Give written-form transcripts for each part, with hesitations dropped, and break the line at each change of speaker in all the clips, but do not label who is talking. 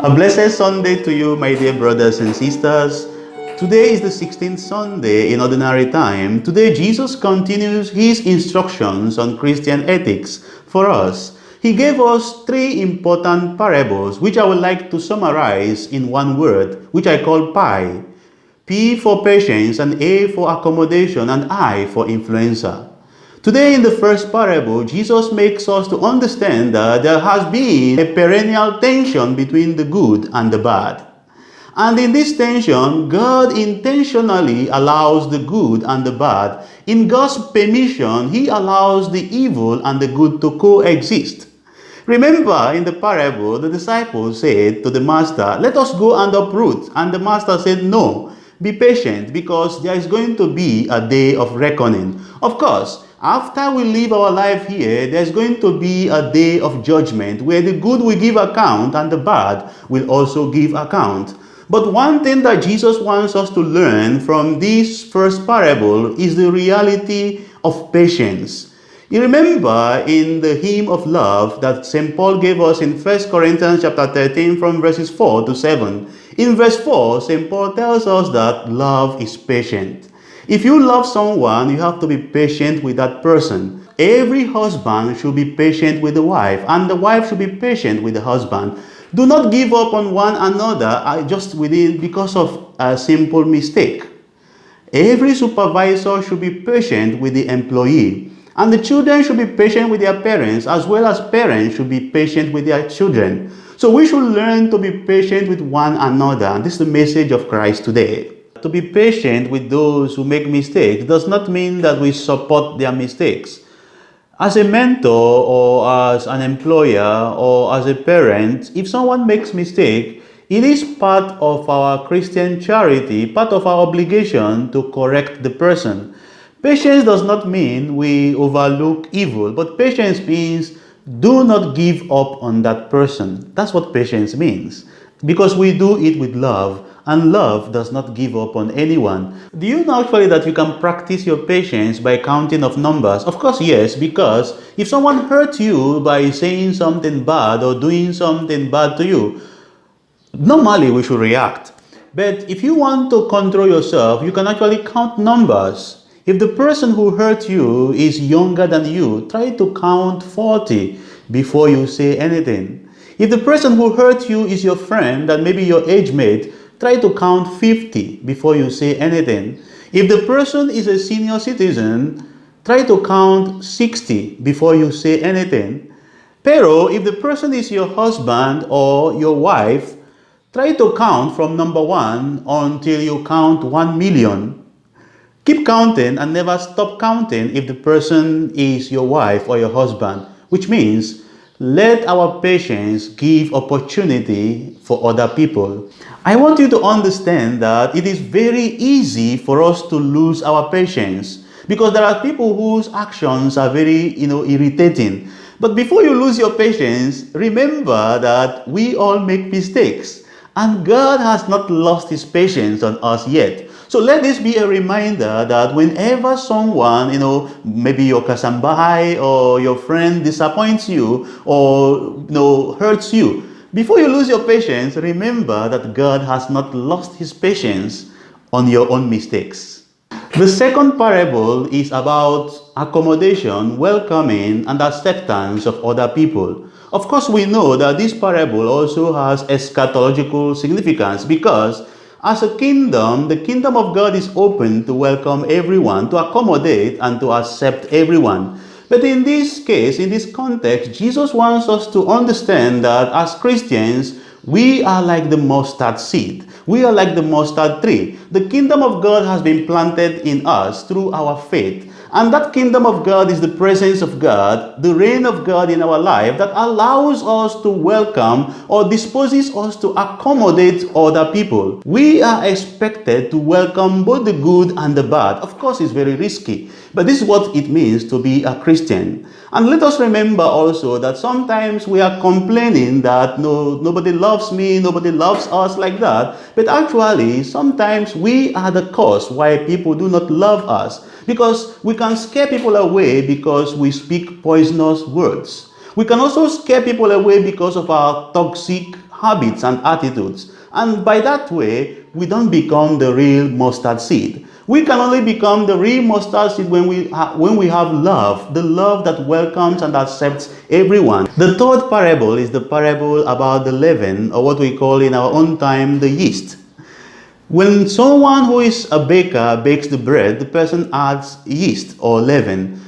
A blessed Sunday to you, my dear brothers and sisters. Today is the 16th Sunday in Ordinary Time. Today, Jesus continues his instructions on Christian ethics for us. He gave us three important parables, which I would like to summarize in one word, which I call PI. P for patience, and A for accommodation, and I for influencer. Today in the first parable, Jesus makes us to understand that there has been a perennial tension between the good and the bad. And in this tension, God intentionally allows the good and the bad. In God's permission, He allows the evil and the good to coexist. Remember, in the parable, the disciples said to the master, "Let us go and uproot." And the master said, "No, be patient, because there is going to be a day of reckoning." Of course, after we live our life here, there's going to be a day of judgment where the good will give account and the bad will also give account. But one thing that Jesus wants us to learn from this first parable is the reality of patience. You remember in the hymn of love that St. Paul gave us in 1 Corinthians chapter 13 from verses 4 to 7. In verse 4, St. Paul tells us that love is patient. If you love someone, you have to be patient with that person. Every husband should be patient with the wife, and the wife should be patient with the husband. Do not give up on one another because of a simple mistake. Every supervisor should be patient with the employee, and the children should be patient with their parents, as well as parents should be patient with their children. So we should learn to be patient with one another, and this is the message of Christ today. To be patient with those who make mistakes does not mean that we support their mistakes. As a mentor or as an employer or as a parent, if someone makes mistake, it is part of our Christian charity, part of our obligation to correct the person. Patience does not mean we overlook evil, but patience means do not give up on that person. That's what patience means, because we do it with love. And love does not give up on anyone. Do you know actually that you can practice your patience by counting of numbers? Of course, yes, because if someone hurts you by saying something bad or doing something bad to you, normally we should react. But if you want to control yourself, you can actually count numbers. If the person who hurt you is younger than you, try to count 40 before you say anything. If the person who hurt you is your friend and maybe your age mate, try to count 50 before you say anything. If the person is a senior citizen, try to count 60 before you say anything. Pero if the person is your husband or your wife, try to count from number 1 until you count 1 million. Keep counting and never stop counting if the person is your wife or your husband, which means let our patience give opportunity for other people. I want you to understand that it is very easy for us to lose our patience, because there are people whose actions are very, irritating. But before you lose your patience, remember that we all make mistakes, and God has not lost His patience on us yet. So let this be a reminder that whenever someone, maybe your kasambahay or your friend disappoints you or, hurts you, before you lose your patience, remember that God has not lost His patience on your own mistakes. The second parable is about accommodation, welcoming, and acceptance of other people. Of course, we know that this parable also has eschatological significance, because as a kingdom, the kingdom of God is open to welcome everyone, to accommodate and to accept everyone. But in this case, in this context, Jesus wants us to understand that as Christians, we are like the mustard seed. We are like the mustard tree. The kingdom of God has been planted in us through our faith. And that kingdom of God is the presence of God, the reign of God in our life that allows us to welcome or disposes us to accommodate other people. We are expected to welcome both the good and the bad. Of course, it's very risky, but this is what it means to be a Christian. And let us remember also that sometimes we are complaining that nobody loves me, nobody loves us like that. But actually, sometimes we are the cause why people do not love us. Because we can scare people away because we speak poisonous words. We can also scare people away because of our toxic, habits and attitudes. And by that way, we don't become the real mustard seed. We can only become the real mustard seed when we have love, the love that welcomes and accepts everyone. The third parable is the parable about the leaven, or what we call in our own time the yeast. When someone who is a baker bakes the bread, the person adds yeast or leaven.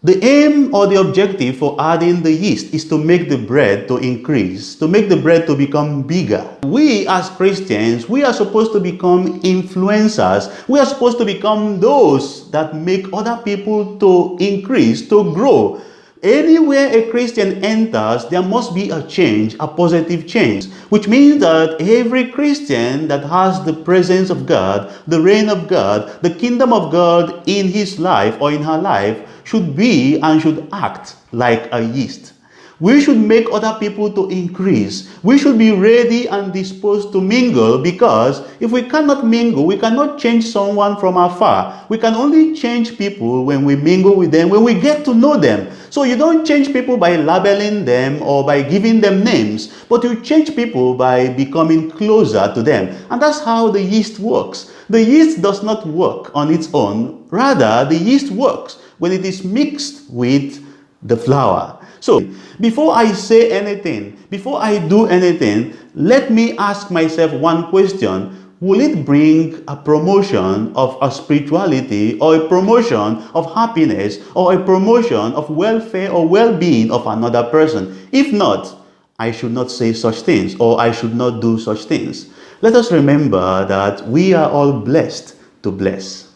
The aim or the objective for adding the yeast is to make the bread to increase, to make the bread to become bigger. We as Christians, we are supposed to become influencers. We are supposed to become those that make other people to increase, to grow. Anywhere a Christian enters, there must be a change, a positive change, which means that every Christian that has the presence of God, the reign of God, the kingdom of God in his life or in her life should be and should act like a yeast. We should make other people to increase. We should be ready and disposed to mingle, because if we cannot mingle, we cannot change someone from afar. We can only change people when we mingle with them, when we get to know them. So you don't change people by labeling them or by giving them names, but you change people by becoming closer to them. And that's how the yeast works. The yeast does not work on its own. Rather, the yeast works when it is mixed with the flour. So, before I say anything, before I do anything, let me ask myself one question. Will it bring a promotion of a spirituality, or a promotion of happiness, or a promotion of welfare or well-being of another person? If not, I should not say such things, or I should not do such things. Let us remember that we are all blessed to bless.